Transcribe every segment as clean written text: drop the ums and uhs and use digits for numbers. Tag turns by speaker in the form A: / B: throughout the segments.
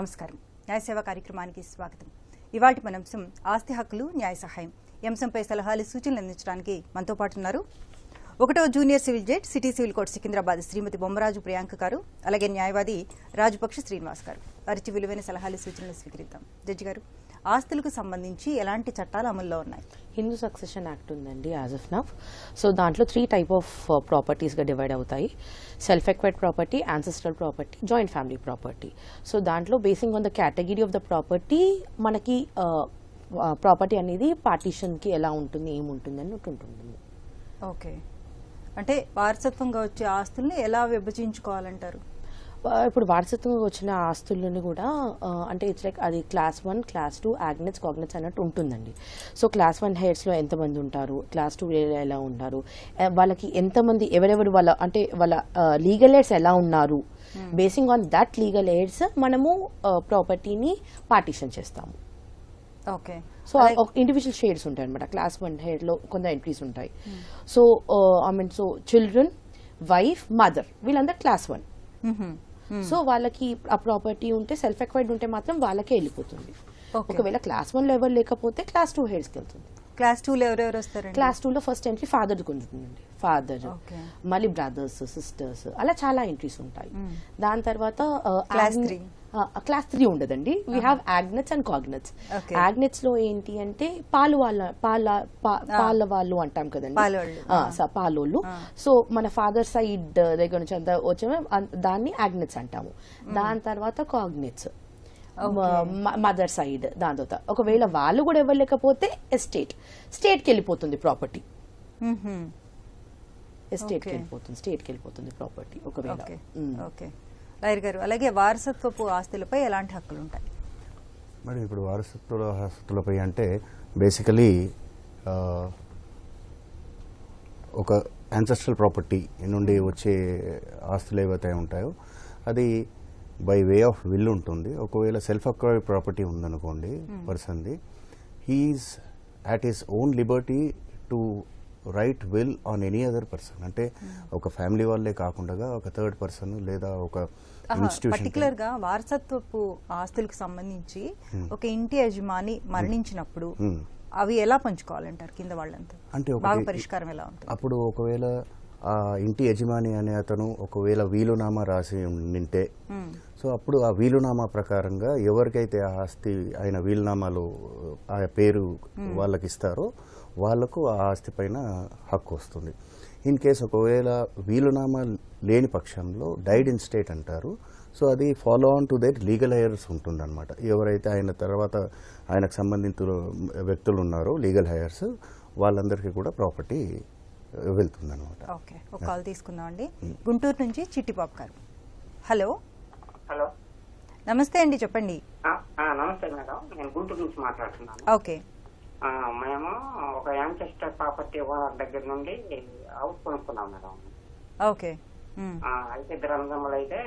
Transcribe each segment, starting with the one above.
A: నమస్కారం. న్యాయ సేవా కార్యక్రమానికి స్వాగతం. ఇవాల్టి మన అంశం ఆస్తి హక్కులు న్యాయ సహాయం. ఈ అంశంపై సలహాలు సూచనలు అందించడానికి మనతో పాటు ఉన్నారు 1వ junior civil judge city civil court Secunderabad Shrimati Bommaraju Priyanka గారు, అలాగే న్యాయవాది రాజపక్ష శ్రీనివాస్ గారు. వారికి విలువైన సలహాలు సూచనలు స్వీకరిద్దాం. జడ్జి గారు, ఆస్తులకు సంబంధించి ఎలాంటి చట్టాలు అమల్లో ఉన్నాయి?
B: హిందూ సక్సెషన్ యాక్ట్ ఉందండి యాజ్ ఆఫ్ నౌ. సో దాంట్లో 3 టైప్ ఆఫ్ ప్రాపర్టీస్గా డివైడ్ అవుతాయి. Self acquired property, ancestral property, joint family property. So దాంట్లో basing on the category of the property మనకి ప్రాపర్టీ అనేది పార్టీషన్కి ఎలా ఉంటుంది, ఏముంటుంది అని ఉంటుంది.
A: ఓకే, అంటే వారసత్వంగా వచ్చే ఆస్తుల్ని ఎలా విభజించుకోవాలంటారు?
B: ఇప్పుడు వారసత్వంగా వచ్చిన ఆస్తులని కూడా అంటే ఇట్స్ లైక్ అది క్లాస్ 1, క్లాస్ 2, ఆగ్నెట్స్, కాగ్నెట్స్ అన్నట్టు ఉంటుందండి. సో క్లాస్ 1 హెయిర్స్లో ఎంతమంది ఉంటారు, క్లాస్ 2 ఎలా ఉంటారు, వాళ్ళకి ఎంతమంది ఎవరెవరు వాళ్ళ అంటే వాళ్ళ లీగల్ ఎయిడ్స్ ఎలా ఉన్నారు, basing on that legal AIDS మనము ప్రాపర్టీని పార్టీషన్ చేస్తాము.
A: ఓకే,
B: సో ఇండివిజువల్ షేడ్స్ ఉంటాయి అనమాట. క్లాస్ 1 హెయిర్లో కొంత ఎంట్రీస్ ఉంటాయి. So so children, wife, mother వీళ్ళందరూ క్లాస్ 1. సో వాళ్ళకి ఆ ప్రాపర్టీ ఉంటే సెల్ఫ్ ఎక్వైర్డ్ ఉంటే మాత్రం వాళ్ళకే వెళ్ళిపోతుంది. ఒకవేళ క్లాస్ 1 లో ఎవరు లేకపోతే క్లాస్ 2 హెడ్స్కి వెళ్తుంది.
A: క్లాస్ 2 లో ఎవరెవరు వస్తారు?
B: క్లాస్ 2 లో ఫస్ట్ ఎంట్రీ ఫాదర్ ఉంటుందండి. ఫాదర్, మళ్ళీ బ్రదర్స్, సిస్టర్స్, అలా చాలా ఎంట్రీస్ ఉంటాయి. దాని తర్వాత క్లాస్ 3 ఉండదండి. We have agnates and cognates. Agnates లో ఏంటి అంటే పాల వాళ్ళు అంటాం కదండి, పాలోళ్ళు. సో మన ఫాదర్ సైడ్ దగ్గర నుంచి అంతా వచ్చే దాన్ని ఆగ్నెట్స్ అంటాము. దాని తర్వాత కాగ్నెట్స్ మదర్ సైడ్. దాని తర్వాత ఒకవేళ వాళ్ళు కూడా ఇవ్వలేకపోతే స్టేట్కి వెళ్ళిపోతుంది ప్రాపర్టీ. స్టేట్కి వెళ్ళిపోతుంది ప్రాపర్టీ ఒకవేళ.
A: ఓకే లాయర్ గారు, అలాగే వారసత్వపు ఆస్తులపై ఎలాంటి హక్కులు ఉంటాయి?
C: మరి ఇప్పుడు ఆస్తులపై అంటే బేసికలీ ఒక యాన్సెస్ట్రల్ ప్రాపర్టీ నుండి వచ్చే ఆస్తులు ఏవైతే ఉంటాయో అది బై వే ఆఫ్ విల్ ఉంటుంది. ఒకవేళ సెల్ఫ్ అక్వైర్డ్ ప్రాపర్టీ ఉందనుకోండి పర్సన్ది, he is at his own liberty to write will on any other person. అంటే ఒక ఫ్యామిలీ వాళ్ళే కాకుండా ఒక థర్డ్ పర్సన్ లేదా ఒక ఇన్స్టిట్యూషన్.
A: పర్టికులర్ గా వారసత్వపు ఆస్తులకు సంబంధించి ఒక ఇంటి యజమాని మరణించినప్పుడు అవి ఎలా పంచుకోవాలంటారు కింద వాళ్ళంతా? అంటే బాగా పరిష్కారం ఎలా ఉంటుంది?
C: అప్పుడు ఒకవేళ ఆ ఇంటి యజమాని అనే అతను ఒకవేళ వీలునామా రాసి నింటే, సో అప్పుడు ఆ వీలునామా ప్రకారంగా ఎవరికైతే ఆ ఆస్తి ఆయన వీలునామాలో ఆ పేరు వాళ్ళకి ఇస్తారో వాళ్లకు ఆ ఆస్తి పైన హక్కు వస్తుంది. ఇన్ కేసు ఒకవేళ వీలునామా లేని పక్షంలో డైడ్ ఇన్ స్టేట్ అంటారు. సో అది follow on to that legal heirs ఉంటుందన్నమాట. ఎవరైతే ఆయన తర్వాత ఆయనకు సంబంధించిన వ్యక్తులు ఉన్నారో లీగల్ హైయర్స్ వాళ్ళందరికీ కూడా ప్రాపర్టీ వెళ్తుంది అనమాట.
A: ఓకే, ఒక కాల్ తీసుకుందాం అండి. గుంటూరు నుంచి చిట్టిబాబు గారు. హలో.
D: హలో,
A: నమస్తే అండి, చెప్పండి.
D: నమస్తే మేడం, నేను గుంటూరు నుంచి మాట్లాడుతున్నాను.
A: ఓకే,
D: మేము ఒక యాన్సెస్టర్ ప్రాపర్టీ ఓనర్ దగ్గర నుండి హౌస్ కొనుక్కున్నాం మేడం.
A: ఓకే.
D: అయితే ఇద్దరు అన్నదమ్ములు అయితే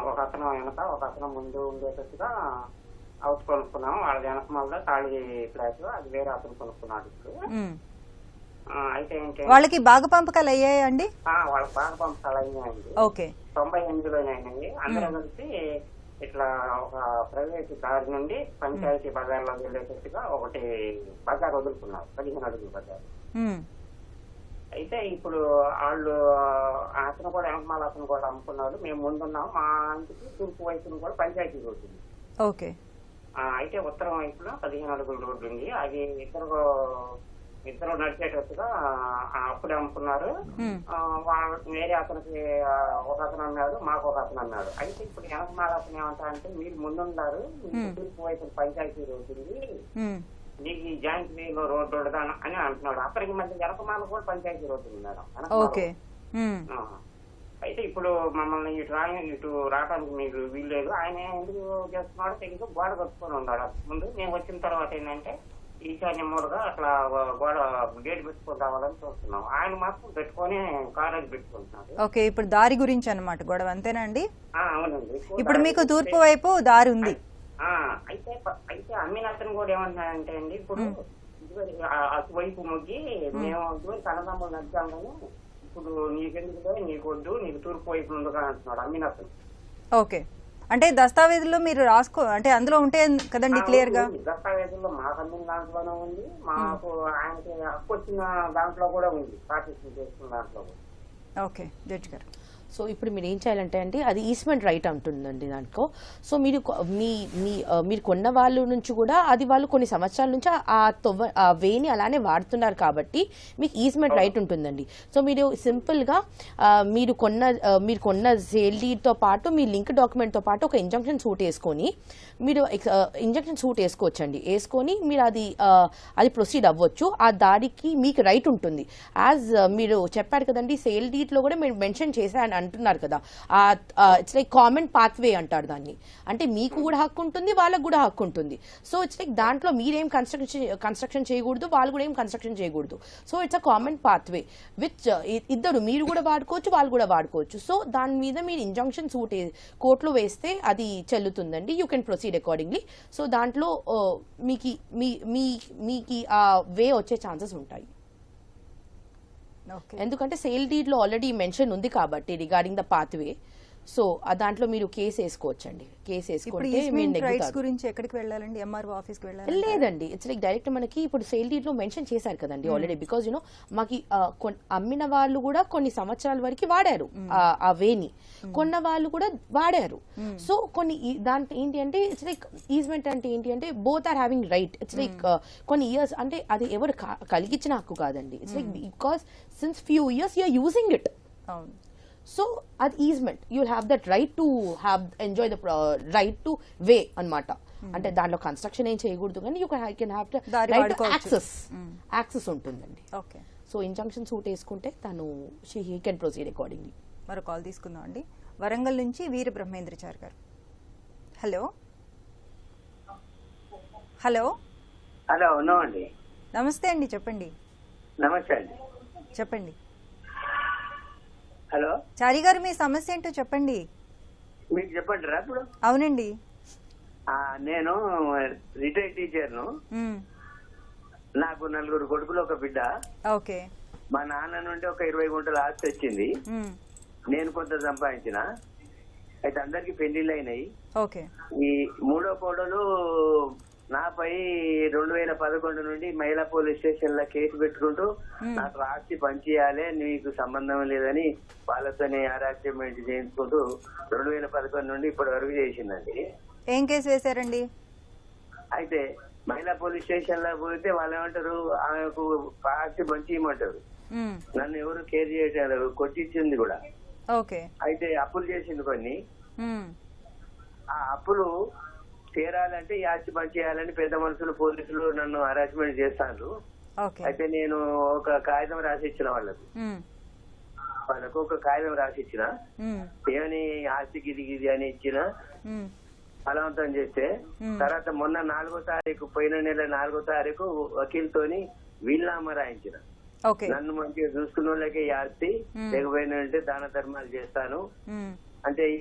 D: ఒక అతను వెనక ఒక అతను ముందు ఉండేటట్టుగా హౌస్ కొనుక్కున్నాం. వాళ్ళ వెనక మళ్ళీ ఖాళీ ఫ్లాట్, అది వేరే అతను కొనుక్కున్నాడు. అయితే ఏంటి,
A: వాళ్ళకి బాగా పంపకాలు అయ్యాయా అండి?
D: వాళ్ళకి బాగా పంపకాలు అయినాయండి.
A: ఓకే,
D: 98లోనే అయినాయి. అందరూ కలిసి ఇట్లా ఒక ప్రైవేట్ దారి నుండి పంచాయతీ బజార్లో వెళ్ళేటట్టుగా ఒకటి బజార్ వదులుకున్నారు, 15 అడుగుల బజార్. అయితే ఇప్పుడు వాళ్ళు అతను కూడా వెనకమాల అతను కూడా అమ్ముకున్నాడు, మేము ముందున్నాం. మా ఇంటికి తూర్పు వైపును కూడా పంచాయతీ రోడ్డు ఉంది.
A: ఓకే.
D: అయితే ఉత్తరం వైపులో 15 అడుగుల రోడ్డు ఉంది. అది ఇద్దరు నడిచేటట్టుగా అప్పుడే అమ్ముకున్నారు. వేరే అతనికి ఒక అతను అన్నాడు, మాకు ఒక అతను అన్నాడు. అయితే ఇప్పుడు వెనకమాల అతను ఏమంటారంటే, మీరు ముందున్నారు, తూర్పు వైపు పంచాయతీ రోడ్డు ఉంది, నీకు ఈ జాయింట్ వేలో రోడ్డు ఉండదా అని అంటున్నాడు. అక్కడికి మధ్య వెనకమాల కూడా పంచాయతీ రోడ్డు ఉంది మేడం. అయితే ఇప్పుడు మమ్మల్ని ఇటు రావడానికి మీకు వీల్లేదు. ఆయన ఎందుకు చేస్తున్నాడో తెలియదు, గోడ కట్టుకొని ఉన్నాడు ముందు. నేను వచ్చిన తర్వాత ఏంటంటే ఈశాన్య మూలగా అట్లా గోడ గేట్ పెట్టుకొని రావాలని చూస్తున్నాం. ఆయన మాత్రం పెట్టుకొని కాలేజ్ పెట్టుకుంటున్నాడు.
A: ఓకే, ఇప్పుడు దారి గురించి అన్నమాట గొడవ, అంతేనా అండి?
D: అవునండి.
A: ఇప్పుడు మీకు తూర్పు వైపు దారి ఉంది.
D: అయితే అమ్మిన అతను కూడా ఏమంటున్నాడంటే అండి, ఇప్పుడు అటువైపు మొగ్గి మేము ఇటువంటి అన్నదమ్ములు నడిచాం కానీ ఇప్పుడు నీకెందుకు నీకు వద్దు, నీకు తూర్పు వైపు ఉండగా అంటున్నాడు అమ్మిన అతను.
A: ఓకే, అంటే దస్తావేజుల్లో మీరు అంటే అందులో ఉంటే కదండి క్లియర్ గా.
D: దస్తావేజుల్లో మాకు అందిన దాంట్లోనే ఉంది, మాకు ఆయనకి హక్కు వచ్చిన దాంట్లో కూడా ఉంది, పార్టిసిపేట్ చేసుకున్న దాంట్లో కూడా.
A: ఓకే జడ్జి గారు.
B: సో ఇప్పుడు మీరు ఏం చేయాలంటే అండి అది ఈస్మెంట్ రైట్ ఉంటుందండి దాంట్లో. సో మీరు మీరు కొన్న వాళ్ళ నుంచి కూడా అది వాళ్ళు కొన్ని సంవత్సరాల నుంచి ఆ వేని అలానే వాడుతున్నారు కాబట్టి మీకు ఈస్మెంట్ రైట్ ఉంటుందండి. సో మీరు సింపుల్గా మీరు కొన్న సేల్ డీడ్తో పాటు మీ లింక్ డాక్యుమెంట్తో పాటు ఒక ఇంజంక్షన్ సూట్ వేసుకొని మీరు ఇంజంక్షన్ సూట్ వేసుకోవచ్చండి. వేసుకొని మీరు అది ప్రొసీడ్ అవ్వచ్చు. ఆ దాడికి మీకు రైట్ ఉంటుంది. యాజ్ మీరు చెప్పారు కదండి సేల్ డీడ్లో కూడా మీరు మెన్షన్ చేశారని అంటున్నారు కదా, ఇట్స్ లైక్ కామన్ పాత్వే అంటారు దాన్ని. అంటే మీకు కూడా హక్కు ఉంటుంది, వాళ్ళకు కూడా హక్కు ఉంటుంది. సో ఇట్స్ లైక్ దాంట్లో మీరేం కన్స్ట్రక్షన్ చేయకూడదు, వాళ్ళు కూడా ఏం కన్స్ట్రక్షన్ చేయకూడదు. So it's a common pathway which ఇద్దరు మీరు కూడా వాడుకోవచ్చు, వాళ్ళు కూడా వాడుకోవచ్చు. సో దాని మీద మీరు ఇంజంక్షన్ సూట్ కోర్టులో వేస్తే అది చెల్లుతుందండి. You can proceed accordingly. So దాంట్లో మీకు ఆ వే వచ్చే ఛాన్సెస్ ఉంటాయి. ఎందుకంటే సేల్ డీడ్ లో ఆల్రెడీ మెన్షన్ ఉంది కాబట్టి రిగార్డింగ్ ద పాత్వే. సో దాంట్లో మీరు కేసు వేసుకోవచ్చండి. కేసు వేసుకుంటే
A: గురించి ఎక్కడికి వెళ్ళాలండి? ఎంఆర్ఓ ఆఫీస్కి వెళ్ళాలి?
B: లేదండి, ఇట్స్ లైక్ డైరెక్ట్ మనకి ఇప్పుడు సేల్ డీడ్ లో మెన్షన్ చేశారు కదండి ఆల్రెడీ. బికాజ్ యూనో మాకి అమ్మిన వాళ్ళు కూడా కొన్ని సంవత్సరాల వరకు వాడారు ఆ వేని, కొన్న వాళ్ళు కూడా వాడారు. సో కొన్ని దాంట్లో ఏంటి అంటే ఇట్స్ లైక్ ఈజ్మెంట్ అంటే ఏంటి అంటే both are having right. It's like కొన్ని ఇయర్స్ అంటే అది ఎవరు కలిగించిన హక్కు కాదండి. It's like because since few years you're using it. So అది easement. You have that right to enjoy the right to way అన్నమాట. అంటే దాంట్లో కన్స్ట్రక్షన్ ఏం చేయకూడదు కానీ యూ కెన్ హ్యావ్ యాక్సెస్ ఉంటుందండి.
A: ఓకే.
B: సో ఇంజంక్షన్ సూట్ వేసుకుంటే తను హీ కెన్ ప్రొసీడ్ అకార్డింగ్లీ.
A: మరో కాల్ తీసుకుందాం అండి. వరంగల్ నుంచి వీర బ్రహ్మేంద్రచారి గారు. హలో హలో
E: హలో ఉన్నామండి.
A: నమస్తే అండి, చెప్పండి.
E: నమస్తే అండి,
A: చెప్పండి.
E: హలో
A: చారి గారు, మీ సమస్య ఏంటో చెప్పండి.
E: మీకు చెప్పండిరా ఇప్పుడు?
A: అవునండి.
E: నేను రిటైర్డ్ టీచర్ను. నాకు 4 కొడుకులు, ఒక బిడ్డ.
A: ఓకే.
E: మా నాన్న నుండి ఒక 20 గుంటల ఆస్తి వచ్చింది. నేను కొంత సంపాదించిన. అయితే అందరికి పెళ్లిళ్ళు అయినాయి.
A: ఓకే.
E: ఈ 3వ కోడలు నాపై 2011 నుండి మహిళా పోలీస్ స్టేషన్ లో కేసు పెట్టుకుంటూ నాకు ఆస్తి పంచేయాలి, నీకు సంబంధం లేదని వాళ్ళతోనే అరాచ్మెంట్ చేయించుకుంటూ 2011 నుండి ఇప్పటి వరకు చేసిందండి.
A: ఏం కేసు వేశారండి?
E: అయితే మహిళా పోలీస్ స్టేషన్ లో పోతే వాళ్ళు ఏమంటారు, ఆమెకు ఆస్తి పంచేయమంటారు. నన్ను ఎవరు కేర్ చేయట్లేదు, కొట్టించింది కూడా.
A: ఓకే.
E: అయితే అప్పులు చేసింది కొన్ని. ఆ అప్పులు తీరాలంటే ఈ ఆస్తి పంచేయాలని పెద్ద మనుషులు పోలీసులు నన్ను హరాస్మెంట్ చేస్తాను. అయితే నేను ఒక కాగితం రాసిచ్చిన వాళ్ళకు ఒక కాగితం రాసిచ్చిన, ఏమని ఆస్తికి ఇది అని ఇచ్చిన, బలవంతం చేస్తే తర్వాత మొన్న 4వ తారీఖు, పోయిన నెల 4వ తారీఖు వకీల్తోని వీలునామా రాయించిన. నన్ను మంచిగా చూసుకున్న వాళ్ళకే ఈ ఆస్తి, లేకపోయినంటే దాన ధర్మాలు చేస్తాను అంటే ఈ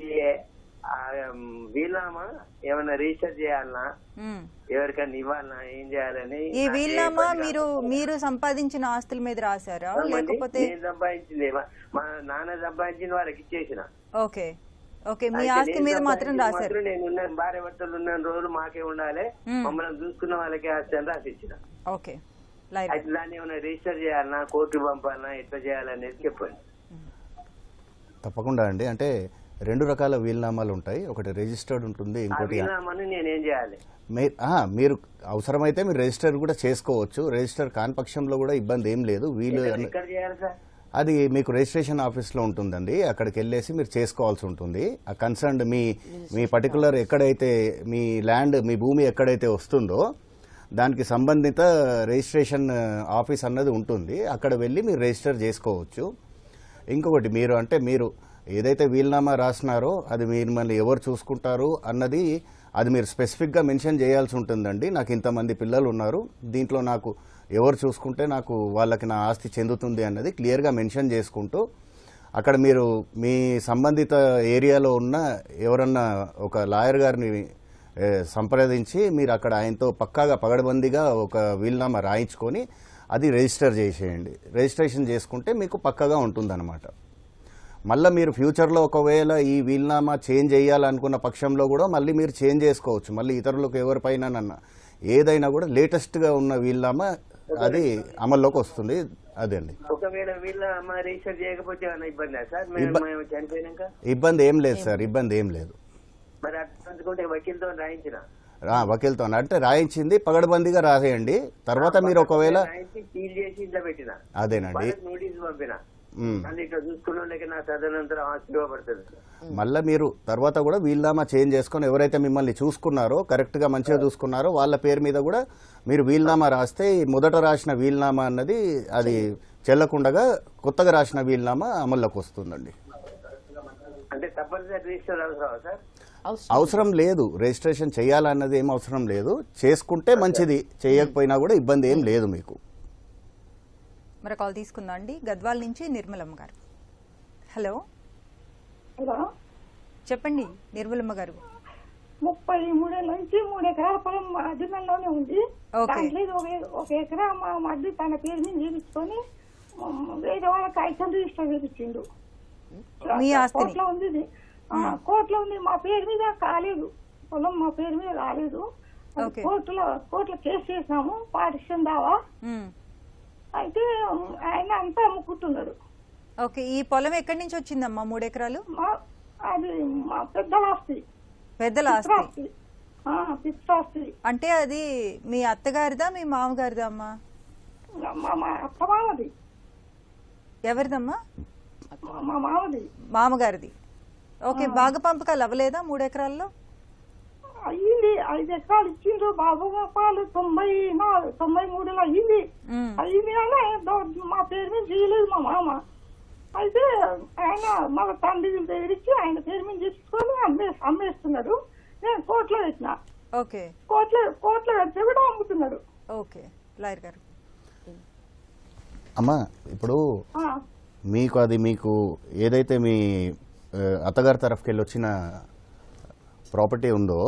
E: వీలునామా ఏమన్నా రిజిస్టర్ చేయాలనా, ఎవరికన్నా ఇవ్వాలనా, ఏం చేయాలని.
A: ఈ వీలునామా మీరు సంపాదించిన ఆస్తుల మీద రాశారా లేకపోతే?
E: నేను సంపాదించింది, మా నాన్న సంపాదించిన వాళ్ళకి ఇచ్చేసిన.
A: ఓకే. ఓకే. మీ ఆస్తి మీద మాత్రం రాశారు.
E: నేను భార్య భర్తలు ఉన్న రోజులు మాకే ఉండాలి, మమ్మల్ని చూసుకున్న వాళ్ళకే ఆస్తి అని రాసి ఇచ్చిన.
A: ఓకే.
E: అయితే దాన్ని ఏమైనా రిజిస్టర్ చేయాలనా, కోర్టుకు పంపాలనా, ఎట్లా చేయాలనేది చెప్పండి.
C: తప్పకుండా అండి. అంటే 2 రకాల వీలునామాలు ఉంటాయి. ఒకటి రిజిస్టర్డ్ ఉంటుంది, ఇంకోటి
E: నేనేం చేయాలి?
C: మీరు అవసరమైతే మీరు రిజిస్టర్ కూడా చేసుకోవచ్చు. రిజిస్టర్ కాని పక్షంలో కూడా ఇబ్బంది ఏం లేదు. అది మీకు రిజిస్ట్రేషన్ ఆఫీస్లో ఉంటుందండి. అక్కడికి వెళ్ళేసి మీరు చేసుకోవాల్సి ఉంటుంది. ఆ కన్సర్న్డ్ మీ పర్టికులర్ ఎక్కడైతే మీ ల్యాండ్, మీ భూమి ఎక్కడైతే వస్తుందో దానికి సంబంధిత రిజిస్ట్రేషన్ ఆఫీస్ అన్నది ఉంటుంది. అక్కడ వెళ్ళి మీరు రిజిస్టర్ చేసుకోవచ్చు. ఇంకొకటి మీరు ఏదైతే వీలునామా రాసినారో అది మిమ్మల్ని ఎవరు చూసుకుంటారు అన్నది అది మీరు స్పెసిఫిక్గా మెన్షన్ చేయాల్సి ఉంటుందండి. నాకు ఇంతమంది పిల్లలు ఉన్నారు, దీంట్లో నాకు ఎవరు చూసుకుంటే నాకు వాళ్ళకి నా ఆస్తి చెందుతుంది అన్నది క్లియర్గా మెన్షన్ చేసుకుంటూ అక్కడ మీరు మీ సంబంధిత ఏరియాలో ఉన్న ఎవరన్నా ఒక లాయర్ గారిని సంప్రదించి మీరు అక్కడ ఆయనతో పక్కాగా పగడబందీగా ఒక వీలునామా రాయించుకొని అది రిజిస్టర్ చేసేయండి. రిజిస్ట్రేషన్ చేసుకుంటే మీకు పక్కాగా ఉంటుందన్నమాట. మళ్ళీ మీరు ఫ్యూచర్లో ఒకవేళ ఈ వీలునామా చేంజ్ చేయాలనుకున్న పక్షంలో కూడా మళ్ళీ మీరు చేంజ్ చేసుకోవచ్చు. మళ్ళీ ఇతరులకు ఎవరిపైన ఏదైనా కూడా లేటెస్ట్గా ఉన్న వీలునామా అది అమల్లోకి వస్తుంది. అదే అండి.
E: ఒకవేళ వీలునామా రిజిస్టర్ చేయకపోతే ఏమైనా ఇబ్బంది సార్? మేము చనిపోయినాక
C: ఇబ్బంది ఏం లేదు సార్, ఇబ్బంది ఏం లేదు.
E: మరి అట్లా వకీల్తో రాయించిన
C: వకీల్తో అంటే రాయించింది పగడబందీగా రాసేయండి. తర్వాత మీరు ఒకవేళ
E: సీల్ చేసి ఇంట్లో పెట్టిన
C: అదేనండి
E: నోటీస్ పంపిన ఇక్కడ చూసుకున్న నా తదనంతరం ఆస్తి ఇవ్వబడుతుంది.
C: మళ్ళీ మీరు తర్వాత కూడా వీలునామా చేంజ్ చేసుకొని ఎవరైతే మిమ్మల్ని చూసుకున్నారో కరెక్ట్ గా మంచిగా చూసుకున్నారో వాళ్ళ పేరు మీద కూడా మీరు వీలునామా రాస్తే మొదట రాసిన వీలునామా అన్నది అది చెల్లకుండగా కొత్తగా రాసిన వీలునామా అమల్లోకి వస్తుందండి.
E: అంటే తప్పనిసరి రిజిస్టర్ అవసరమా సార్?
C: అవసరం లేదు, రిజిస్ట్రేషన్ చేయాలన్నది ఏం అవసరం లేదు. చేసుకుంటే మంచిది, చేయకపోయినా కూడా ఇబ్బంది ఏం లేదు మీకు.
A: మరి కాల్ తీసుకుందాం అండి. గద్వాల్ నుంచి నిర్మలమ్మ గారు. హలో
F: హలో,
A: చెప్పండి నిర్మలమ్మ గారు.
F: 33 ఏళ్ళ నుంచి 3 ఎకరాల పొలం మా అధినంలోనే ఉంది.
A: ఓకే.
F: దాంట్లో ఒక ఎకరా మా మధ్య తన పేరు మీద చేయించుకొని వేరే వాళ్ళ కాగితం రిజిస్టర్ చేయించిండు.
A: మీ ఆస్తిని?
F: కోర్టులో ఉంది ఇది. కోర్టులో ఉంది. మా పేరు మీద కాలేదు, పొలం మా పేరు మీద రాలేదు.
A: ఓకే.
F: కోర్టులో కేసు చేసినాము, పార్టిషన్ దావా. అయితే ఆయన అంతా అమ్ముకుంటున్నాడు.
A: ఓకే. ఈ పొలం ఎక్కడి నుంచి వచ్చిందమ్మా 3 ఎకరాలు?
F: అది మా పెద్దల ఆస్తి.
A: పెద్దల ఆస్తి
F: పిత్రాస్తి.
A: అంటే అది మీ అత్తగారిదా మీ మామగారిదా అమ్మా?
F: మా అత్తమామది.
A: ఎవరిదమ్మా?
F: మా మామది. మామగారిది.
A: ఓకే. బాగా పంపకాలు అవ్వలేదా 3 ఎకరాల్లో?
F: అయ్యింది. 5 ఎకరాలు ఇచ్చిండ్రు బాబు పాలు 93లో అయ్యింది. కానీ మా పేరు మీద చేయలేదు మా మామ. అయితే ఆయన మళ్ళీ తండ్రి దగ్గరికి ఆయన పేరు మీద చేసుకొని అమ్మేస్తున్నాడు. నేను కోర్టులో పెట్టిన.
A: ఓకే.
F: కోర్టులో పెడితే కూడా అమ్ముతున్నాడు.
A: ఓకే. లాయర్ గారు.
C: అమ్మా ఇప్పుడు మీకు ఏదైతే మీ అత్తగారి తరఫుకి వెళ్ళి వచ్చిన ప్రాపర్టీ ఉందో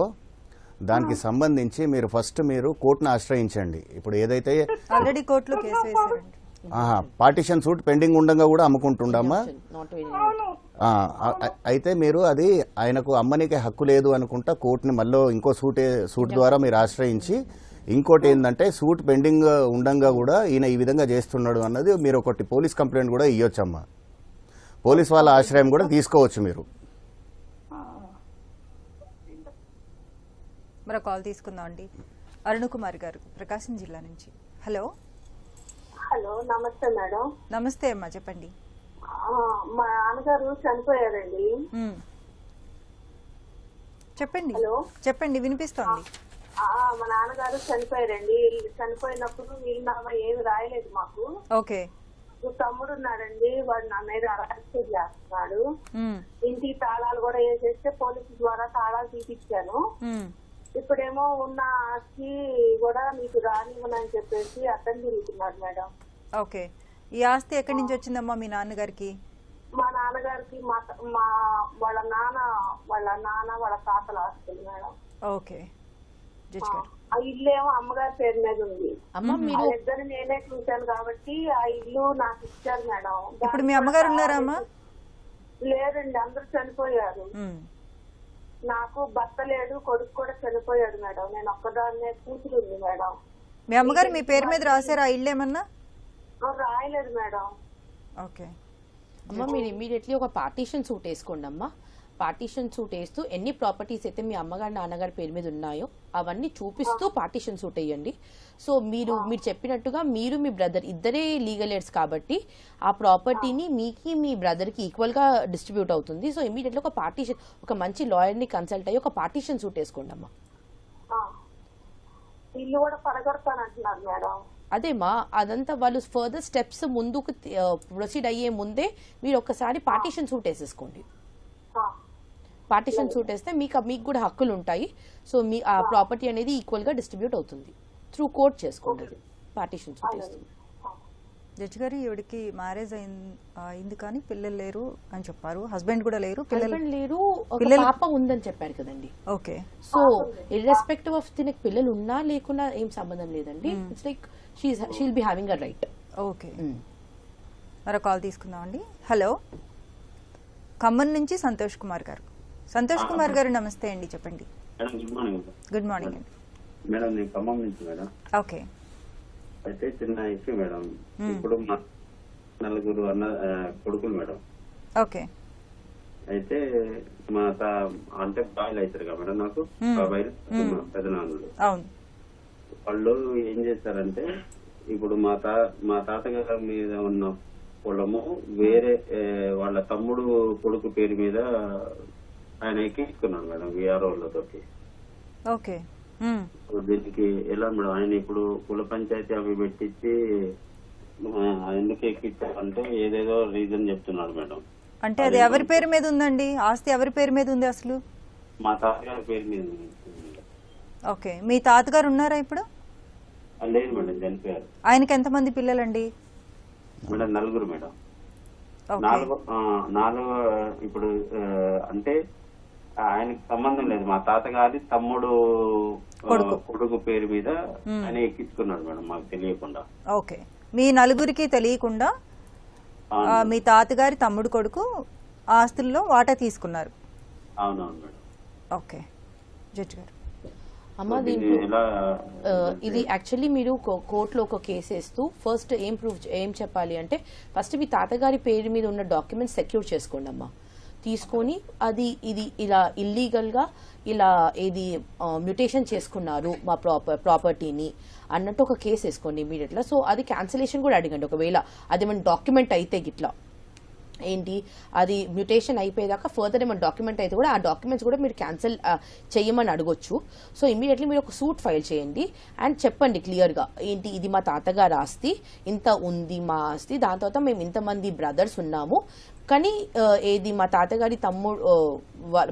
C: దానికి సంబంధించి మీరు ఫస్ట్ కోర్టును ఆశ్రయించండి. ఇప్పుడు ఏదైతే
A: ఆల్రెడీ కోర్టులో కేసు వేశారండి.
C: పార్టిషన్ సూట్ పెండింగ్ ఉండగా కూడా అమ్ముకుంటుండమ్మా. అయితే మీరు అది ఆయనకు అమ్మనికే హక్కు లేదు అనుకుంటా కోర్టుని మళ్ళీ ఇంకో సూట్ ద్వారా మీరు ఆశ్రయించి, ఇంకోటి ఏంటంటే సూట్ పెండింగ్ ఉండంగా కూడా ఈయన ఈ విధంగా చేస్తున్నాడు అన్నది మీరు ఒకటి పోలీస్ కంప్లైంట్ కూడా ఇవ్వచ్చమ్మా. పోలీస్ వాళ్ళ ఆశ్రయం కూడా తీసుకోవచ్చు మీరు.
A: మరో కాల్ తీసుకుందాం అండి. అరుణ్ కుమార్ గారు ప్రకాశం జిల్లా నుంచి. హలో.
G: హలో, నమస్తే మేడం.
A: నమస్తే అమ్మా, చెప్పండి.
G: మా నాన్నగారు చనిపోయారండి.
A: చెప్పండి.
G: హలో,
A: చెప్పండి, వినిపిస్తోంది.
G: మా నాన్నగారు చనిపోయారండి. చనిపోయినప్పుడు వీలునామా ఏమి రాయలేదు మాకు.
A: ఓకే.
G: తమ్ముడు ఉన్నాడండి, వాడు నా మీద అరెస్ట్ చేస్తున్నాడు. ఇంటికి తాళాలు కూడా వేసేస్తే పోలీసు ద్వారా తాళాలు తీపిచ్చాను. ఇప్పుడేమో ఉన్న ఆస్తి కూడా మీకు రానివ్వనని చెప్పేసి అర్థం తిరుగుతున్నాడు మేడం.
A: ఓకే. ఈ ఆస్తి ఎక్కడి నుంచి వచ్చిందమ్మా మీ నాన్నగారికి?
G: మా నాన్నగారికి వాళ్ళ నాన్న వాళ్ళ తాతల ఆస్తులు మేడం.
A: ఓకే.
G: ఆ ఇల్లు ఏమో అమ్మగారి పేరు మీద ఉంది. ఇద్దరు నేనే చూశాను కాబట్టి ఆ ఇల్లు నాకు ఇచ్చారు మేడం.
A: ఇప్పుడు మీ అమ్మగారు ఉన్నారా అమ్మా?
G: లేదండి, అందరూ చనిపోయారు. నాకు భర్త లేడు, కొడుకు కూడా చనిపోయాడు మేడం. నేను ఒక్కదాన్నే, కూతురు ఉంది మేడం.
A: మీ అమ్మగారు మీ పేరు మీద రాశారా ఇల్లు ఏమన్నా?
G: రాయలేదు మేడం.
A: ఓకే
B: అమ్మ, మీరు ఇమీడియట్లీ ఒక పార్టీషన్ సూట్ వేసుకోండి అమ్మా. పార్టీషన్ సూట్ వేస్తూ ఎన్ని ప్రాపర్టీస్ అయితే మీ అమ్మగారు నాన్నగారి పేరు మీద ఉన్నాయో అవన్నీ చూపిస్తూ పార్టీషన్ సూట్ వేయండి. సో మీరు చెప్పినట్టుగా మీరు మీ బ్రదర్ ఇద్దరే లీగల్ ఎయిడ్స్ కాబట్టి ఆ ప్రాపర్టీని మీ బ్రదర్ కి ఈక్వల్ గా డిస్ట్రిబ్యూట్ అవుతుంది. సో ఇమీడియట్లీ ఒక మంచి లాయర్ ని కన్సల్ట్ అయ్యి ఒక పార్టీషన్ సూట్ వేసుకోండి అమ్మా.
G: ఇల్లు కూడా పడగొడతానంటున్నారు మేడం.
B: అదేమా, అదంతా వాళ్ళు ఫర్దర్ స్టెప్స్ ముందుకు ప్రొసీడ్ అయ్యే ముందే మీరు ఒక్కసారి పార్టీషన్ సూట్ వేసేసుకోండి. పార్టీషన్ సూట్ వేస్తే మీకు కూడా హక్కులు ఉంటాయి. సో మీ ఆ ప్రాపర్టీ అనేది ఈక్వల్ గా డిస్ట్రిబ్యూట్ అవుతుంది. త్రూ కోర్ట్ చేసుకోండి. పార్టీషన్ సూట్ వేస్తుంది.
A: జడ్జి గారు, ఈవిడికి మ్యారేజ్ అయింది కానీ పిల్లలు లేరు అని చెప్పారు. హస్బెండ్ కూడా లేరు, పిల్లలు
B: లేరు, పాప ఉందని చెప్పారు కదండి.
A: ఓకే.
B: సో ఇర్రెస్పెక్టివ్ ఆఫ్ దీనికి పిల్లలు ఉన్నా లేకున్నా ఏం సంబంధం లేదండి. It's like she'll be having a right.
A: Okay. మరో కాల్ తీసుకుందాం అండి. హలో. ఖమ్మం నుంచి సంతోష్ కుమార్ గారు. సంతోష్ కుమార్ గారు నమస్తే అండి, చెప్పండి.
H: Madam good morning.
A: Good morning అండి.
H: మేడం నేను ఖమ్మం నుంచి మేడం.
A: ఓకే.
H: అయితే చిన్న ఇష్యూ మేడం. ఇప్పుడు మా 4 కొడుకులు మేడం.
A: ఓకే.
H: అయితే మా అంటే బాయిలు అవుతారు కదా మేడం నాకు, బాబాయిలు పెదనాన్నలు.
A: అవును.
H: వాళ్ళు ఏం చేస్తారంటే ఇప్పుడు మా తాతగారి మీద ఉన్న పొలము వేరే వాళ్ళ తమ్ముడు కొడుకు పేరు మీద ఆయన ఎక్కించుకున్నాడు మేడం విఆర్ఓలతోటి.
A: ఓకే.
H: దీనికి ఎలా మేడం, ఆయన ఇప్పుడు కుల పంచాయతీ అవి పెట్టించి ఎందుకు ఎక్కించారు అంటే ఏదేదో రీజన్ చెప్తున్నాడు మేడం.
A: అంటే అది ఎవరి పేరు మీద ఉందండి? ఆస్తి ఎవరి పేరు మీద ఉంది అసలు?
H: మా తాతగారి పేరు మీద.
A: ఓకే. మీ తాతగారు ఉన్నారా ఇప్పుడు?
H: లేదు మేడం, చనిపోయారు.
A: ఆయనకి ఎంతమంది పిల్లలండి?
H: Madam 4 madam. 4 ఇప్పుడు అంటే ఆయనకి సంబంధం లేదు, మా తాతగారి తమ్ముడు కొడుకు పేరు మీద ఆయన ఎక్కించుకున్నాడు మేడం, మాకు తెలియకుండా.
A: ఓకే. మీ 4కి తెలియకుండా మీ తాతగారి తమ్ముడు కొడుకు ఆస్తుల్లో వాటా తీసుకున్నారు.
H: అవునవును మేడం.
A: ఓకే. జడ్జి గారు.
B: అమ్మ దీంట్లో ఇది యాక్చువల్లీ మీరు కోర్టులో ఒక కేసు వేస్తూ ఫస్ట్ ఏం చెప్పాలి అంటే ఫస్ట్ మీ తాతగారి పేరు మీద ఉన్న డాక్యుమెంట్స్ సెక్యూర్ చేసుకోండి అమ్మా. తీసుకొని ఇది ఇలా ఇల్లీగల్గా ఇలా ఏది మ్యూటేషన్ చేసుకున్నారు మా ప్రాపర్టీని అన్నట్టు ఒక కేసు వేసుకోండి ఇమీడియట్గా. సో అది క్యాన్సిలేషన్ కూడా అడగండి ఒకవేళ అది మన డాక్యుమెంట్ అయితే గిట్లా ఏంటి అది మ్యూటేషన్ అయిపోయేదాకా ఫర్దర్ ఏమైనా డాక్యుమెంట్ అయితే కూడా ఆ డాక్యుమెంట్స్ కూడా మీరు క్యాన్సిల్ చేయమని అడగొచ్చు. సో ఇమీడియట్లీ మీరు ఒక సూట్ ఫైల్ చేయండి అండ్ చెప్పండి క్లియర్గా ఏంటి ఇది మా తాతగారి ఆస్తి, ఇంత ఉంది మా ఆస్తి, దాని తర్వాత మేము ఇంతమంది బ్రదర్స్ ఉన్నాము, కానీ ఏది మా తాతగారి తమ్ముడు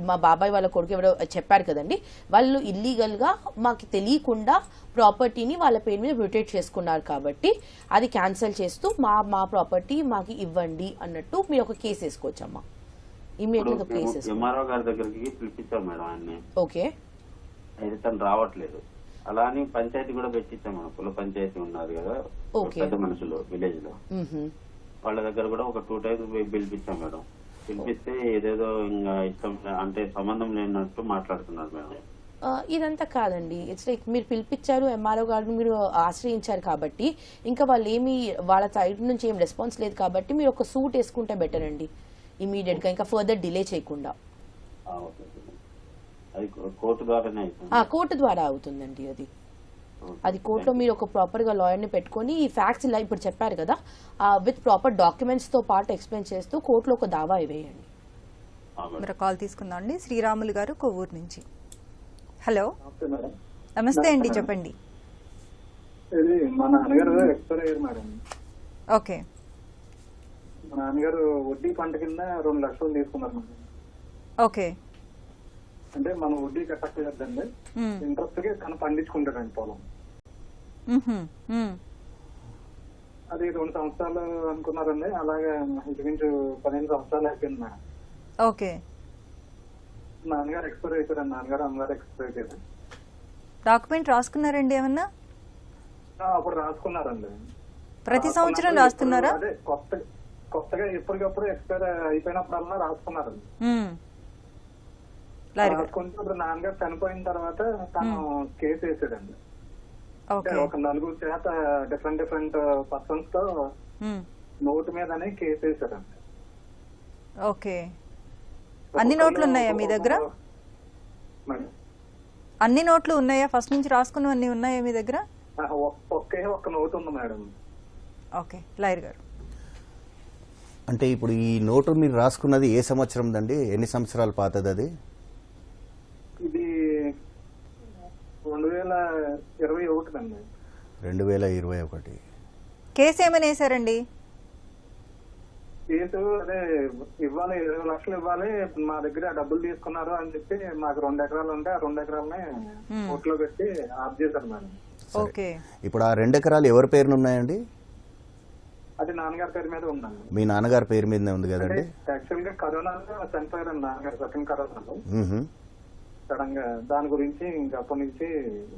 B: మా బాబాయ్ వాళ్ళ కొడుకు ఎవరో చెప్పారు కదండి, వాళ్ళు ఇల్లీగల్గా మాకు తెలియకుండా ప్రాపర్టీని వాళ్ళ పేరు మీద మ్యూటేట్ చేసుకున్నారు కాబట్టి అది క్యాన్సిల్ చేస్తూ మా ప్రాపర్టీ మాకు ఇవ్వండి అన్నట్టు మీరు ఒక కేసు వేసుకోవచ్చమ్మా. ఇమీడియట్గా కేసు
H: ఎంఆర్ఓ గారి దగ్గరికి పిలిపించాం మేడం ఆయన్ని.
B: ఓకే.
H: అయితే తను రావట్లేదు. అలా అని పంచాయతీ కూడా పెట్టించాం మేడం, కుల పంచాయతీ ఉన్నారు కదా పెద్ద మనుషులు విలేజ్ లో, వాళ్ళ దగ్గర కూడా ఒక 2 times పిలిపించాం మేడం. పిలిపిస్తే ఏదేదో ఇంకా ఇష్టం అంటే సంబంధం లేనట్టు మాట్లాడుతున్నారు మేడం.
B: ఇదంతా కాదండి, ఇట్స్ లైక్ మీరు పిలిపించారు ఎంఆర్ఓ గారిని మీరు ఆశ్రయించారు కాబట్టి ఇంకా వాళ్ళు ఏమి వాళ్ళ సైడ్ నుంచి ఏం రెస్పాన్స్ లేదు కాబట్టి మీరు ఒక సూట్ వేసుకుంటే బెటర్ అండి ఇమీడియట్ గా, ఇంకా ఫర్దర్ డిలే చేయకుండా.
H: కోర్టు ద్వారానే
B: కోర్టు ద్వారా అవుతుందండి అది కోర్టులో మీరు ఒక ప్రాపర్ గా లాయర్ ని పెట్టుకుని ఈ ఫ్యాక్ట్స్ ఇలా ఇప్పుడు చెప్పారు కదా విత్ ప్రాపర్ డాక్యుమెంట్స్ తో పాటు ఎక్స్ప్లెయిన్ చేస్తూ కోర్టులో ఒక దావా వేయండి.
A: మీరు కాల్ తీసుకుందాం అండి. శ్రీరాములు గారు కొవ్వూరు నుంచి. హలో నమస్తే అండి, చెప్పండి.
I: ఇది మా నాన్నగారు ఎక్స్పైర్ అయ్యారు మేడం.
A: ఓకే.
I: మా నాన్నగారు వడ్డీ పంట కింద 2 లక్షలు తీసుకున్నారు మేడం.
A: ఓకే.
I: అంటే మనం వడ్డీ కట్టలేదండి, ఇంట్రెస్ట్ కి తను పండించుకుంటాడండి పొలం. అది 2 సంవత్సరాలు అనుకున్నారండి, అలాగే ఇంచుమించు 15 సంవత్సరాలు అయిపోయింది మేడం.
A: ఓకే.
I: నాన్నగారు ఎక్స్పైర్ అయిపోయారు, నాన్నగారు అమ్మగారు ఎక్స్పైర్ అయిపోయారు.
A: డాక్యుమెంట్ రాసుకున్నారండి ఏమన్నా?
I: అప్పుడు రాసుకున్నారండి.
A: ప్రతి సంవత్సరం రాస్తున్నారా?
I: అదే కొత్తగా ఎప్పటికప్పుడు ఎక్స్పైర్ అయిపోయినప్పుడల్లా రాసుకున్నారండి. రాసుకుంటే ఇప్పుడు నాన్నగారు చనిపోయిన తర్వాత తను కేసు వేసాడండి. ఒక 4 చేత డిఫరెంట్ పర్సన్స్ తో నోటు మీదనే కేసు వేసాడండి.
A: ఓకే. అన్ని నోట్లు ఉన్నాయా మీ దగ్గర? అన్ని నోట్లు ఉన్నాయా? ఫస్ట్ నుంచి రాసుకున్నవన్నీ ఉన్నాయా మీ దగ్గర?
I: ఒక్క నోట్ ఉంది మేడం.
A: ఓకే. లాయర్ గారు,
C: అంటే ఇప్పుడు ఈ నోటు మీరు రాసుకున్నది ఏ సంవత్సరం దండి? ఎన్ని సంవత్సరాలు పాతది అది?
I: ఇది 2021 అండి.
C: 2021.
A: కేసు ఏమని వేసారండి?
I: కేసు అదే ఇవ్వాలి, 20 లక్షలు ఇవ్వాలి, మా దగ్గర డబ్బులు తీసుకున్నారు అని చెప్పి మాకు 2 ఎకరాలు ఉంటే ఆ 2 ఎకరాలని కోర్టులో పెట్టి ఆఫ్ చేశారు మేడం.
A: ఓకే.
C: ఇప్పుడు ఆ 2 ఎకరాలు ఎవరి పేరున ఉన్నాయండి?
I: అది నాన్నగారి పేరు మీద ఉందండి.
C: మీ నాన్నగారి పేరు మీదనే ఉంది కదండి?
I: యాక్చువల్ గా కరోనాలో చనిపోయారండి నాన్నగారు, సెకండ్ కరోనాలో సడన్ గా. దాని గురించి ఇంకా అప్పటి నుంచి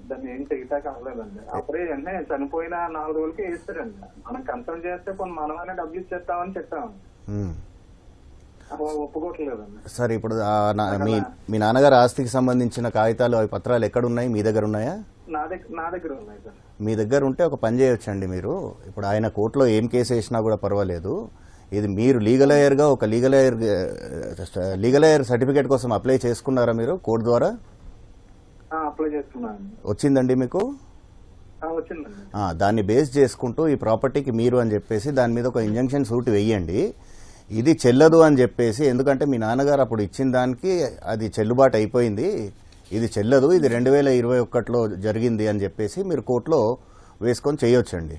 I: దాన్ని ఏం చేయటాక అవ్వలేదండి. అప్పుడే వెంటనే చనిపోయిన 4 రోజులకి వేస్తారండి. మనం కన్సల్ట్ చేస్తే కొన్ని మనమనే డబ్బులు ఇచ్చేస్తామని చెప్పాము. ఒప్పుకోవట్లేదండి.
C: సరే, ఇప్పుడు మీ నాన్నగారు ఆస్తికి సంబంధించిన కాగితాలు అవి పత్రాలు ఎక్కడ ఉన్నాయి? మీ దగ్గర ఉన్నాయా?
I: నా దగ్గర ఉన్నాయి సార్.
C: మీ దగ్గర ఉంటే ఒక పని చేయొచ్చండి మీరు. ఇప్పుడు ఆయన కోర్టులో ఏం కేసు వేసినా కూడా పర్వాలేదు. ఇది మీరు లీగల్ ఎయిర్గా ఒక లీగల్ ఎయిర్ సర్టిఫికేట్ కోసం అప్లై చేసుకున్నారా మీరు కోర్టు ద్వారా?
I: అప్లై చేసుకున్నాను.
C: వచ్చిందండి మీకు?
I: వచ్చిందండి.
C: దాన్ని బేస్ చేసుకుంటూ ఈ ప్రాపర్టీకి మీరు అని చెప్పేసి దాని మీద ఒక ఇంజంక్షన్ సూట్ వెయ్యండి. ఇది చెల్లదు అని చెప్పేసి, ఎందుకంటే మీ నాన్నగారు అప్పుడు ఇచ్చిన దానికి అది చెల్లుబాటు అయిపోయింది, ఇది చెల్లదు, ఇది 2021లో జరిగింది అని చెప్పేసి మీరు కోర్టులో వేసుకొని చేయొచ్చండి.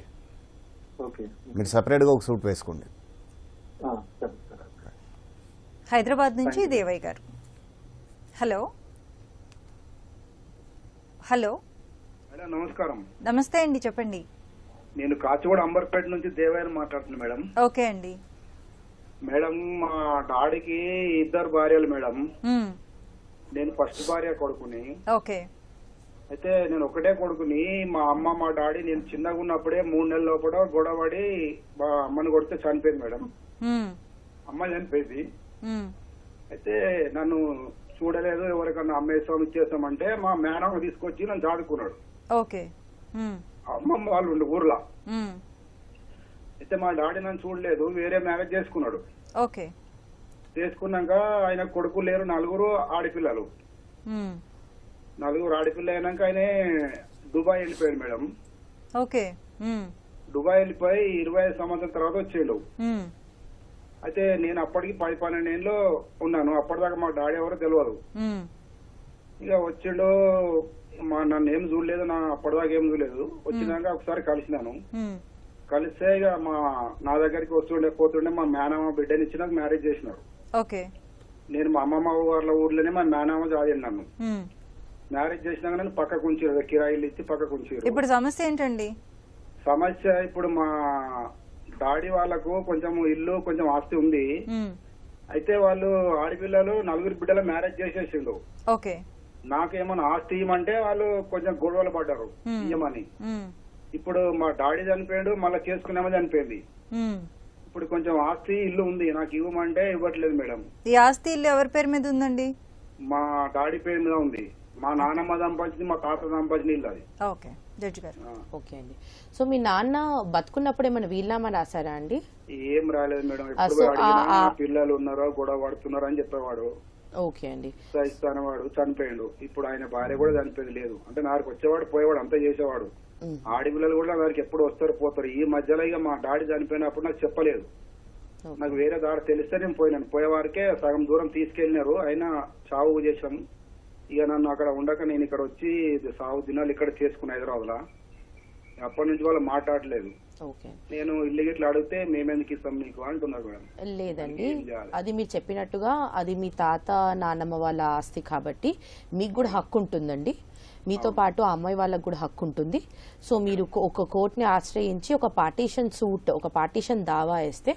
C: మీరు సపరేట్గా ఒక సూట్ వేసుకోండి.
A: హైదరాబాద్ నుంచి దేవయ్య గారు. హలో హలో
J: మేడం నమస్కారం.
A: నమస్తే అండి, చెప్పండి.
J: నేను కాచిగూడ అంబర్పేట నుంచి దేవయ్య మాట్లాడుతున్నా మేడం.
A: ఓకే అండి.
J: మేడం మా డాడీకి 2 భార్యలు మేడం. నేను ఫస్ట్ భార్య కొడుకుని.
A: ఓకే.
J: అయితే నేను ఒకటే కొడుకుని. మా అమ్మ మా డాడీ నేను చిన్నగా ఉన్నప్పుడే 3 నెలల లోపల గొడవడి మా అమ్మని కొడితే చనిపోయింది మేడం. అమ్మ చనిపోయింది. అయితే నన్ను చూడలేదు, ఎవరికన్నా అమ్మేస్తాం ఇచ్చేస్తామంటే మా మేనమ్మ తీసుకొచ్చి నన్ను చాడుకున్నాడు.
A: ఓకే.
J: అమ్మమ్మ వాళ్ళు ఉండే ఊర్లో. అయితే మా డాడీ నన్ను చూడలేదు, వేరే మ్యారేజ్ చేసుకున్నాడు.
A: ఓకే.
J: చేసుకున్నాక ఆయన కొడుకు లేరు, 4 ఆడపిల్లలు. 4 ఆడపిల్ల అయినాక ఆయన దుబాయ్ వెళ్ళిపోయాడు మేడం.
A: ఓకే.
J: దుబాయ్ వెళ్ళిపోయి 25 సంవత్సరాల తర్వాత వచ్చేడు. అయితే నేను అప్పటికి 10-12 ఏళ్ళు ఉన్నాను. అప్పటిదాకా మా డాడీ ఎవరో తెలియదు. ఇక వచ్చిండు, నన్ను ఏం చూడలేదు, అప్పటిదాకా ఏం చూడలేదు. వచ్చినాక ఒకసారి కలిసినాను. కలిస్తే ఇక నా దగ్గరికి వస్తుండే పోతుండే మా మేనమ్మ బిడ్డని ఇచ్చి నాకు మ్యారేజ్ చేసినాడు.
A: ఓకే.
J: నేను మా అమ్మమ్మ వాళ్ళ ఊర్లోనే మా మేనమ్మ చాదిండి నన్ను. మ్యారేజ్ చేసినాక నన్ను పక్కకు ఉంచారు, కిరాయిలు ఇచ్చి పక్కకు ఉంచారు.
A: ఇప్పుడు సమస్య ఏంటండి?
J: సమస్య ఇప్పుడు మా డాడీ వాళ్ళకు కొంచెం ఇల్లు కొంచెం ఆస్తి ఉంది. అయితే వాళ్ళు ఆడపిల్లలు 4 బిడ్డల మ్యారేజ్ చేసేసిండు.
A: ఓకే.
J: నాకేమన్నా ఆస్తి ఇవ్వమంటే వాళ్ళు కొంచెం గొడవలు పడ్డారు ఇవ్వమని. ఇప్పుడు మా డాడీ చనిపోయాడు, మళ్ళీ చేసుకునేమో చనిపోయింది. ఇప్పుడు కొంచెం ఆస్తి ఇల్లు ఉంది, నాకు ఇవ్వమంటే ఇవ్వట్లేదు మేడం.
A: ఈ ఆస్తి ఇల్లు ఎవరి పేరు మీద ఉందండి?
J: మా డాడీ పేరు మీద ఉంది. మా నాన్నమ్మ సంపాదించింది, మా తాత సంపాదించిన ఇల్లు అది.
A: ఓకే జడ్జి గారు.
B: ఓకే అండి. సో మీ నాన్న బతుకున్నప్పుడు ఏమైనా వీలునామా రాశారా అండి?
J: ఏం రాలేదు మేడం. ఎప్పుడు పిల్లలు ఉన్నారో గొడవ పడుతున్నారో అని చెప్పేవాడు.
B: ఓకే అండి.
J: వాడు చనిపోయాడు. ఇప్పుడు ఆయన భార్య కూడా చనిపోయింది లేదు. అంటే నాకు వచ్చేవాడు పోయేవాడు అంతా చేసేవాడు. ఆడపిల్లలు కూడా నాకు ఎప్పుడు వస్తారు పోతారు. ఈ మధ్యలో ఇక మా డాడీ చనిపోయినప్పుడు నాకు చెప్పలేదు. నాకు వేరే దారి తెలిస్తే నేను పోయినాను. పోయేవారికే సగం దూరం తీసుకెళ్లినారు. అయినా చావు చేశాను. ఇక నన్ను అక్కడ ఉండక నేను ఇక్కడ వచ్చి సాగు దినాలు ఇక్కడ చేసుకున్న హైదరాబాద్ లో. అప్పటి నుంచి వాళ్ళు మాట్లాడలేదు. నేను ఇల్లు గిట్లా అడిగితే మేమెందుకు ఇస్తాం నీకు అంటున్నారు మేడం.
B: లేదండి, అది మీరు చెప్పినట్టుగా అది మీ తాత నాన్నమ్మ వాళ్ళ ఆస్తి కాబట్టి మీకు కూడా హక్కు ఉంటుందండి. మీతో పాటు ఆ అమ్మాయి వాళ్ళకు కూడా హక్కు ఉంటుంది. సో మీరు ఒక కోర్టుని ఆశ్రయించి ఒక పార్టీషన్ సూట్, ఒక పార్టీషన్ దావా వేస్తే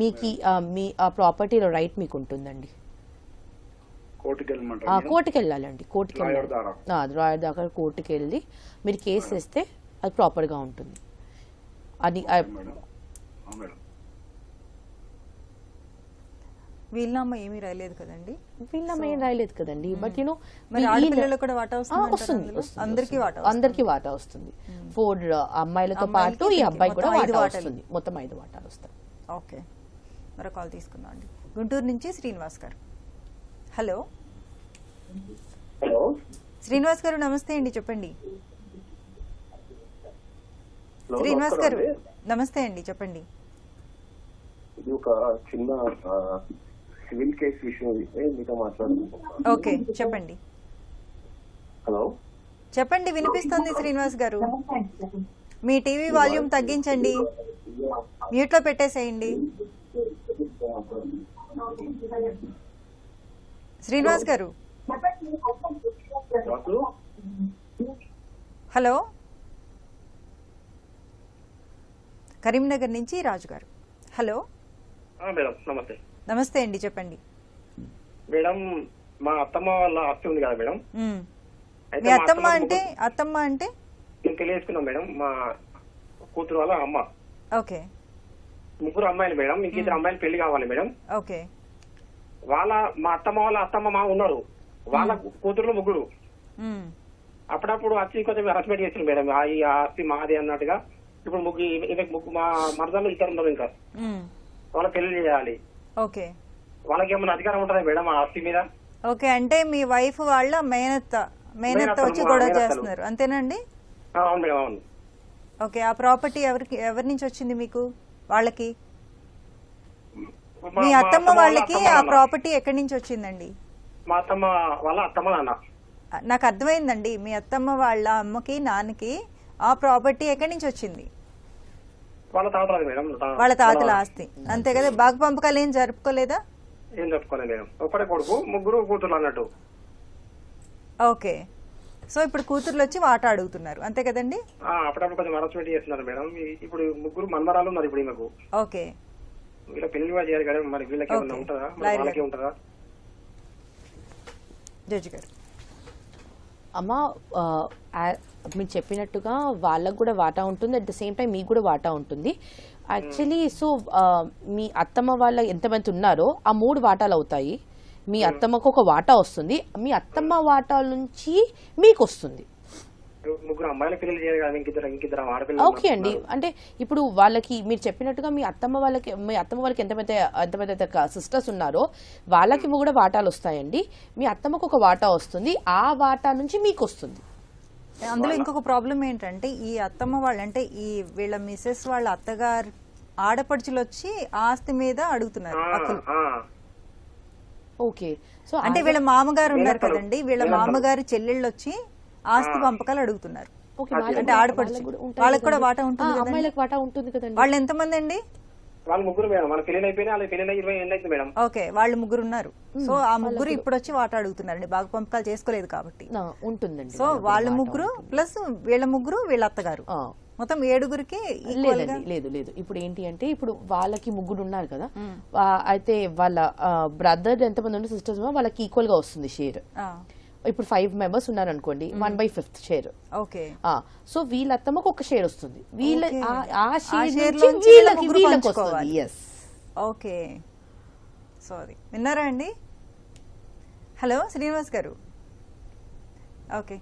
B: మీకు మీ ఆ ప్రాపర్టీలో రైట్ మీకు ఉంటుందండి. కోర్టుకి వెళ్ళాలండి. కోర్టుకి వెళ్ళాలి, లాయర్ దాకా కోర్టుకి వెళ్ళి మీరు కేసు వేస్తే అది ప్రాపర్ గా ఉంటుంది. అది
A: వీలునామా ఏమీ రాయలేదు కదండి.
B: వీలునామా ఏం రాయలేదు కదండి. బట్ యూనో అందరికి వాటా వస్తుంది. 4 అమ్మాయిలతో పాటు ఈ అబ్బాయి కూడా వాటా వస్తుంది. మొత్తం 5 వాటాలు వస్తాయి.
A: ఓకే, మరో కాల్ తీసుకుందాం అండి. గుంటూరు నుంచి శ్రీనివాస్ గారు. హలో శ్రీనివాస్ గారు, నమస్తే అండి, చెప్పండి. శ్రీనివాస్ గారు నమస్తే అండి, చెప్పండి.
K: ఇది ఒక చిన్న సివిల్ కేసు విషయం మీతో మాట్లాడుతున్నాను.
A: ఓకే చెప్పండి.
K: హలో
A: చెప్పండి, వినిపిస్తుంది శ్రీనివాస్ గారు. మీ టీవీ వాల్యూమ్ తగ్గించండి, మ్యూట్ లో పెట్టేసేయండి. శ్రీనివాస్ గారు హలో. కరీంనగర్ నుంచి రాజు గారు. హలో
L: మేడం, నమస్తే.
A: నమస్తే అండి, చెప్పండి.
L: మేడం, మా అత్తమ్మ వాళ్ళ ఆస్తి ఉంది కదా మేడం.
A: మీ అత్తమ్మ అంటే? అత్తమ్మ అంటే
L: నేను తెలియజేసుకున్నాం మేడం. మా కూతురు వాళ్ళ అమ్మ.
A: ఓకే.
L: 3 అమ్మాయిలు మేడం. మీకు 2 అమ్మాయిలు పెళ్లి కావాలి మేడం.
A: ఓకే.
L: మా అత్తమ్మ మా ఉన్నారు, వాళ్ళ కూతురులు ముగ్గురు. అప్పుడప్పుడు వచ్చి కొంచెం హెరాస్మెంట్ చేసింది మేడం, ఈ ఆస్తి మాది అన్నట్టుగా. ఇప్పుడు ముగ్గురు మా మరదలు ఇద్దరు ఉన్నారు, ఇంకా వాళ్ళ పెళ్లి చేయాలి.
A: ఓకే,
L: వాళ్ళకి ఏమైనా అధికారం ఉంటుందా మేడం ఆ ఆస్తి మీద?
A: ఓకే, అంటే మీ వైఫ్ వాళ్ళ మేనత్త వచ్చి గొడవ చేస్తున్నారు అంతేనండి?
L: అవును మేడం, అవును.
A: ఓకే, ఆ ప్రాపర్టీ ఎవరి నుంచి వచ్చింది మీకు? వాళ్ళకి మీ అత్తమ్మ వాళ్ళకి ఆ ప్రాపర్టీ ఎక్కడి నుంచి వచ్చిందండి?
L: మా అత్తమ్మ వాళ్ళ అత్తమ్మ నాన్న.
A: నాకు అర్థమైందండి, మీ అత్తమ్మ వాళ్ళ అమ్మకి నాన్నకి ఆ ప్రాపర్టీ ఎక్కడి నుంచి వచ్చింది?
L: వాళ్ళ తాతల మేడం,
A: వాళ్ళ తాతల ఆస్తి అంతే కదా. బాగా పంపకాలు ఏం జరుపుకోలేదా?
L: ఏం జరుపుకోలేదు మేడం, ఒక్కడే కొడుకు ముగ్గురు కూతురు అన్నట్టు.
A: ఓకే, సో ఇప్పుడు కూతుర్లు వచ్చి వాటా అడుగుతున్నారు అంతే కదండి?
L: అప్పుడప్పుడు కొంచెం హెరాస్మెంట్ చేస్తున్నారు మేడం. ఇప్పుడు ముగ్గురు మన్మరాలు ఉన్నారు ఇప్పుడు ఈమెకు.
A: ఓకే,
L: వీళ్ళ పెళ్లి కూడా చేయాలి కదా, మరి వీళ్ళకి ఏమన్నా ఉంటుందా, వాళ్ళకి ఉంటుందా?
A: జడ్జి గారు.
B: అమ్మా, మీరు చెప్పినట్టుగా వాళ్ళకు కూడా వాటా ఉంటుంది, అట్ ద సేమ్ టైం మీకు కూడా వాటా ఉంటుంది యాక్చువల్లీ. సో మీ అత్తమ్మ వాళ్ళ ఎంతమంది ఉన్నారో ఆ 3 వాటాలు అవుతాయి. మీ అత్తమ్మకు ఒక వాటా వస్తుంది, మీ అత్తమ్మ వాటాల నుంచి మీకు వస్తుంది. ఓకే అండి, అంటే ఇప్పుడు వాళ్ళకి మీరు చెప్పినట్టుగా మీ అత్తమ్మ వాళ్ళకి ఎంతమంది సిస్టర్స్ ఉన్నారో వాళ్ళకి కూడా వాటాలు వస్తాయండి. మీ అత్తమ్మకు ఒక వాటా వస్తుంది, ఆ వాటా నుంచి మీకు వస్తుంది.
A: అందులో ఇంకొక ప్రాబ్లం ఏంటంటే ఈ అత్తమ్మ వాళ్ళు అంటే ఈ వీళ్ళ మిసెస్ వాళ్ళ అత్తగారు ఆడపడుచులు వచ్చి ఆస్తి మీద అడుగుతున్నారు హక్కులు.
B: ఓకే, సో
A: అంటే వీళ్ళ మామగారు ఉన్నారు కదండి, వీళ్ళ మామగారు చెల్లెళ్ళు వచ్చి ఆస్తి పంపకాలు అడుగుతున్నారు. అంటే ఆడపడుచు వాళ్ళకి కూడా వాటా ఉంటుంది,
B: అమ్మాయిలకు వాటా ఉంటుంది కదండి.
A: వాళ్ళు ఎంతమంది అండి?
L: వాళ్ళు ముగ్గురు మేడం, వాళ్ళ పెళ్లి అయిపోయినా వాళ్ళ పెళ్లి 20 ఏళ్ళు అయితే మేడం.
A: ఓకే, వాళ్ళు ముగ్గురు ఉన్నారు. సో ఆ ముగ్గురు ఇప్పుడు వచ్చి వాటా అడుగుతున్నారండి, బాగా పంపకాలు చేసుకోలేదు కాబట్టి ఉంటుందండి. సో వాళ్ళ ముగ్గురు ప్లస్ వీళ్ళ ముగ్గురు వీళ్ళ అత్తగారు మొత్తం 7గురికి.
B: లేదు, ఇప్పుడు ఏంటి అంటే ఇప్పుడు వాళ్ళకి 3 ఉన్నారు కదా, అయితే వాళ్ళ బ్రదర్ ఎంతమంది ఉంటే సిస్టర్స్ వాళ్ళకి ఈక్వల్ గా వస్తుంది షేర్. ఇప్పుడు 5 మెంబర్స్ ఉన్నారు అనుకోండి, 1/5 షేర్.
A: ఓకే,
B: సో వీళ్ళ అత్తమ్మకు ఒక షేర్ వస్తుంది, వీళ్ళ ఆ షేర్
A: వీళ్ళకి వస్తుంది. ఓకే, సో అది విన్నారా అండి? హలో శ్రీనివాస్ గారు. ఓకే,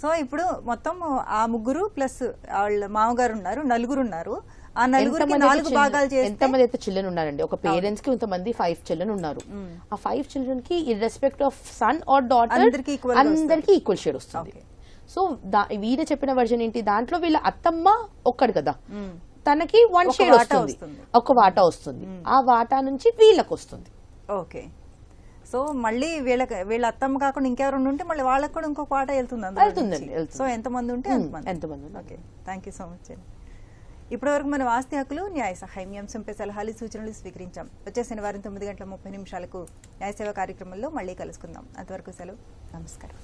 A: సో ఇప్పుడు మొత్తం ఆ ముగ్గురు ప్లస్ వాళ్ళ మామగారు ఉన్నారు, 4 ఉన్నారు. ఆ 4కి 4 భాగాలు చేస్తే
B: ఎంతమంది అయితే చిల్డ్రన్ ఉన్నారండి, ఒక పేరెంట్స్ కి ఇంతమంది 5 చిల్డ్రన్ ఉన్నారు. ఆ 5 చిల్డ్రన్ కి ఇర్రెస్పెక్ట్ ఆఫ్ సన్ ఆర్ డాటర్ అందరికి ఈక్వల్ షేర్ వస్తుంది. సో వీరే చెప్పిన వర్జన్ ఏంటి, దాంట్లో వీళ్ళ అత్తమ్మ ఒక్కడు కదా, తనకి 1 షేర్ వస్తుంది, ఒక వాటా వస్తుంది, ఆ వాటా నుంచి వీళ్ళకి వస్తుంది.
A: ఓకే, సో మళ్ళీ వీళ్ళ అత్తమ్మ కాకుండా ఇంకెవరు ఉంటే మళ్ళీ వాళ్ళకి కూడా ఇంకొక వాటా వెళ్తుందండి. సో ఎంతమంది ఉంటే ఎంతమంది. Okay, thank you so much అండి. ఇప్పటివరకు మనం ఆస్తి హక్కులు న్యాయ సహాయం అంశంపై సలహాలు సూచనలు స్వీకరించాం. వచ్చే శనివారం 9 గంటల 30 నిమిషాలకు న్యాయ సేవ కార్యక్రమంలో మళ్ళీ కలుసుకుందాం. అంతవరకు సెలవు, నమస్కారం.